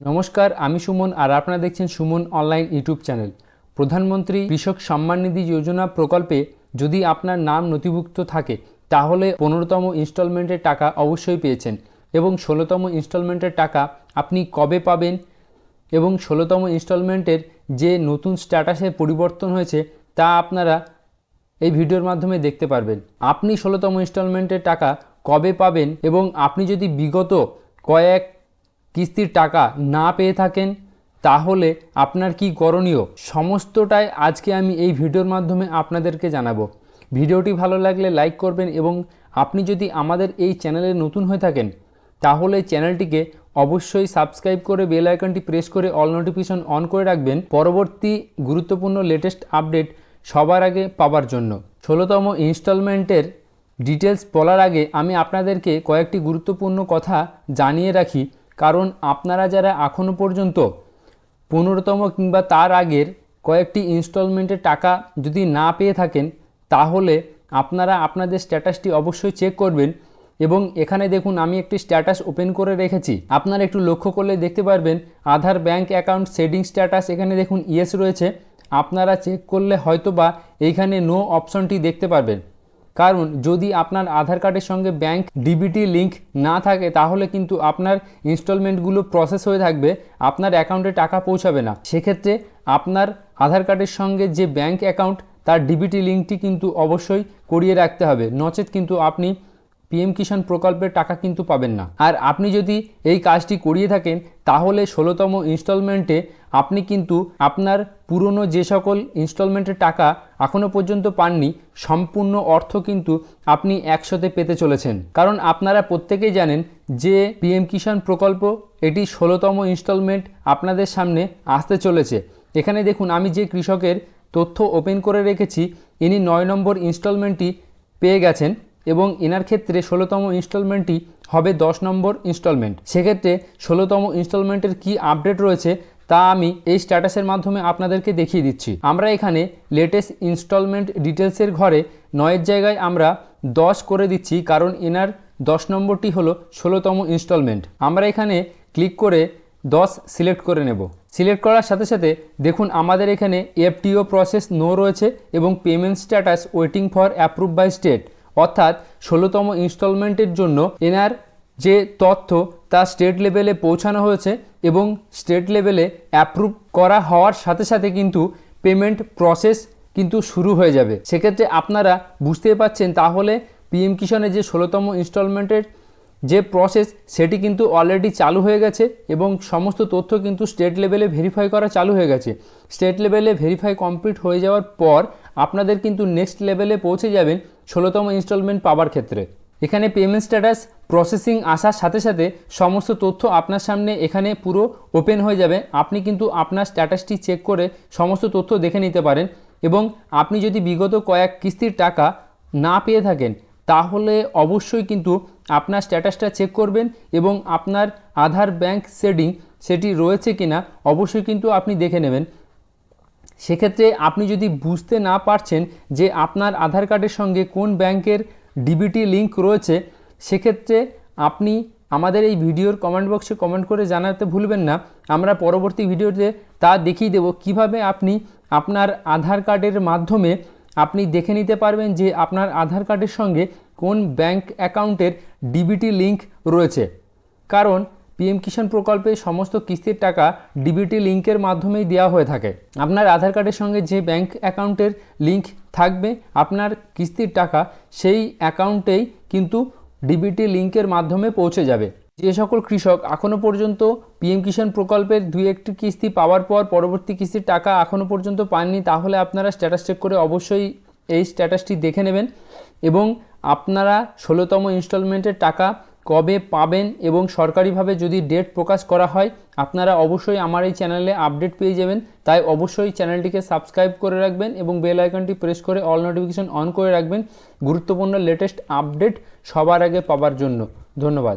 নমস্কার, আমি সুমন আর আপনারা দেখছেন সুমন অনলাইন ইউটিউব চ্যানেল। প্রধানমন্ত্রী কৃষক সম্মান নিধি যোজনা প্রকল্পে যদি আপনার নাম নথিভুক্ত থাকে তাহলে 15তম ইনস্টলমেন্টের টাকা অবশ্যই পেয়েছেন এবং 16তম ইনস্টলমেন্টের টাকা আপনি কবে পাবেন এবং 16তম ইনস্টলমেন্টের যে নতুন স্ট্যাটাসে পরিবর্তন হয়েছে তা আপনারা এই ভিডিওর মাধ্যমে দেখতে পারবেন। আপনি 16তম ইনস্টলমেন্টের টাকা কবে পাবেন এবং আপনি যদি বিগত কয়েক কিস্তির টাকা না পেয়ে থাকেন তাহলে আপনার কি করণীয়, সমস্তটাই আজকে আমি এই ভিডিওর মাধ্যমে আপনাদেরকে জানাবো। ভিডিওটি ভালো লাগলে লাইক করবেন এবং আপনি যদি আমাদের এই চ্যানেলে নতুন হয়ে থাকেন তাহলে চ্যানেলটিকে অবশ্যই সাবস্ক্রাইব করে বেল আইকনটি প্রেস করে অল নোটিফিকেশন অন করে রাখবেন পরবর্তী গুরুত্বপূর্ণ লেটেস্ট আপডেট সবার আগে পাওয়ার জন্য। 16তম ইনস্টলমেন্টের ডিটেলস বলার আগে আমি আপনাদেরকে কয়েকটি গুরুত্বপূর্ণ কথা জানিয়ে রাখি, কারণ আপনারা যারা এখনও পর্যন্ত 15তম কিংবা তার আগের কয়েকটি ইনস্টলমেন্টের টাকা যদি না পেয়ে থাকেন তাহলে আপনারা আপনাদের স্ট্যাটাসটি অবশ্যই চেক করবেন। এবং এখানে দেখুন আমি একটি স্ট্যাটাস ওপেন করে রেখেছি, আপনারা একটু লক্ষ্য করলে দেখতে পারবেন আধার ব্যাংক অ্যাকাউন্ট সেটিং স্ট্যাটাস, এখানে দেখুন ইয়েস রয়েছে। আপনারা চেক করলে হয়তোবা এইখানে নো অপশনটি দেখতে পারবেন, কারণ যদি আপনার আধার কার্ডের সঙ্গে ব্যাংক ডিবিটি লিঙ্ক না থাকে তাহলে কিন্তু আপনার ইনস্টলমেন্টগুলো প্রসেস হয়ে থাকবে, আপনার অ্যাকাউন্টে টাকা পৌঁছাবে না। সেক্ষেত্রে আপনার আধার কার্ডের সঙ্গে যে ব্যাংক অ্যাকাউন্ট তার ডিবিটি লিঙ্কটি কিন্তু অবশ্যই করিয়ে রাখতে হবে, নচেত কিন্তু আপনি পিএম কিষাণ প্রকল্পের টাকা কিন্তু পাবেন না। আর আপনি যদি এই কাজটি করিয়ে থাকেন তাহলে 16তম ইনস্টলমেন্টে আপনি কিন্তু আপনার পুরনো যে সকল ইনস্টলমেন্টের টাকা এখনও পর্যন্ত পাননি সম্পূর্ণ অর্থ কিন্তু আপনি একসাথে পেতে চলেছেন। কারণ আপনারা প্রত্যেকেই জানেন যে পিএম কিষাণ প্রকল্প এটি 16তম ইনস্টলমেন্ট আপনাদের সামনে আসতে চলেছে। এখানে দেখুন আমি যে কৃষকের তথ্য ওপেন করে রেখেছি ইনি 9 নম্বর ইনস্টলমেন্টটি পেয়ে গেছেন এবং এনার ক্ষেত্রে 16তম ইনস্টলমেন্টটি হবে 10 নম্বর ইনস্টলমেন্ট। সেক্ষেত্রে 16তম ইনস্টলমেন্টের কি আপডেট রয়েছে তা আমি এই স্ট্যাটাসের মাধ্যমে আপনাদেরকে দেখিয়ে দিচ্ছি। আমরা এখানে লেটেস্ট ইনস্টলমেন্ট ডিটেলসের ঘরে 9-এর জায়গায় আমরা 10 করে দিচ্ছি, কারণ এনার 10 নম্বরটি হলো 16তম ইনস্টলমেন্ট। আমরা এখানে ক্লিক করে 10 সিলেক্ট করে নেব। সিলেক্ট করার সাথে সাথে দেখুন আমাদের এখানে এফটিও প্রসেস নো রয়েছে এবং payment status waiting for approve by state, অর্থাৎ 16তম ইনস্টলমেন্টের জন্য এনার যে তথ্য তা স্টেট লেভেলে পৌঁছানো হয়েছে এবং স্টেট লেভেলে অ্যাপ্রুভ করা হওয়ার সাথে সাথে কিন্তু পেমেন্ট প্রসেস কিন্তু শুরু হয়ে যাবে। সেক্ষেত্রে আপনারা বুঝতেই পাচ্ছেন তাহলে পিএম কিষাণের যে 16তম ইনস্টলমেন্টের যে প্রসেস সেটি কিন্তু অলরেডি চালু হয়ে গেছে এবং সমস্ত তথ্য কিন্তু স্টেট লেভেলে ভেরিফাই করা চালু হয়ে গেছে। স্টেট লেভেলে ভেরিফাই কমপ্লিট হয়ে যাওয়ার পর আপনাদের কিন্তু নেক্সট লেভেলে পৌঁছে যাবেন 16তম ইনস্টলমেন্ট পাওয়ার ক্ষেত্রে। এখানে পেমেন্ট স্ট্যাটাস প্রসেসিং আসার সাথে সাথে সমস্ত তথ্য আপনার সামনে এখানে পুরো ওপেন হয়ে যাবে। আপনি কিন্তু আপনার স্ট্যাটাসটি চেক করে সমস্ত তথ্য দেখে নিতে পারেন এবং আপনি যদি বিগত কয়েক কিস্তির টাকা না পেয়ে থাকেন তাহলে অবশ্যই কিন্তু আপনার স্ট্যাটাসটা চেক করবেন এবং আপনার আধার ব্যাংক সেটিং সেটি রয়েছে কিনা অবশ্যই কিন্তু আপনি দেখে নেবেন। সেক্ষেত্রে আপনি যদি বুঝতে না পারছেন যে আপনার আধার কার্ডের সঙ্গে কোন ব্যাংকের ডিবিটি লিঙ্ক রয়েছে, সেক্ষেত্রে আপনি আমাদের এই ভিডিওর কমেন্ট বক্সে কমেন্ট করে জানাতে ভুলবেন না। আমরা পরবর্তী ভিডিওতে তা দেখিয়ে দেব কিভাবে আপনি আপনার আধার কার্ডের মাধ্যমে আপনি দেখে নিতে পারবেন যে আপনার আধার কার্ডের সঙ্গে কোন ব্যাংক অ্যাকাউন্টের ডিবিটি লিঙ্ক রয়েছে। কারণ পিএম কিষাণ প্রকল্পে সমস্ত কিস্তির টাকা ডিবিটি লিঙ্কের মাধ্যমেই দেওয়া হয়ে থাকে। আপনার আধার কার্ডের সঙ্গে যে ব্যাংক অ্যাকাউন্টের লিঙ্ক থাকবে আপনার কিস্তির টাকা সেই অ্যাকাউন্টেই কিন্তু ডিবিটি লিঙ্কের মাধ্যমে পৌঁছে যাবে। যে সকল কৃষক এখনও পর্যন্ত পিএম কিষাণ প্রকল্পের 2-1টি কিস্তি পাওয়ার পর পরবর্তী কিস্তির টাকা এখনও পর্যন্ত পাননি তাহলে আপনারা স্ট্যাটাস চেক করে অবশ্যই এই স্ট্যাটাসটি দেখে নেবেন এবং আপনারা 16তম ইনস্টলমেন্টের টাকা কবে পাবেন এবং সরকারিভাবে যদি ডেট প্রকাশ করা হয় আপনারা অবশ্যই আমার এই চ্যানেলে আপডেট পেয়ে যাবেন। তাই অবশ্যই চ্যানেলটিকে সাবস্ক্রাইব করে রাখবেন এবং বেল আইকনটি প্রেস করে অল নোটিফিকেশন অন করে রাখবেন গুরুত্বপূর্ণ লেটেস্ট আপডেট সবার আগে পাওয়ার জন্য। ধন্যবাদ।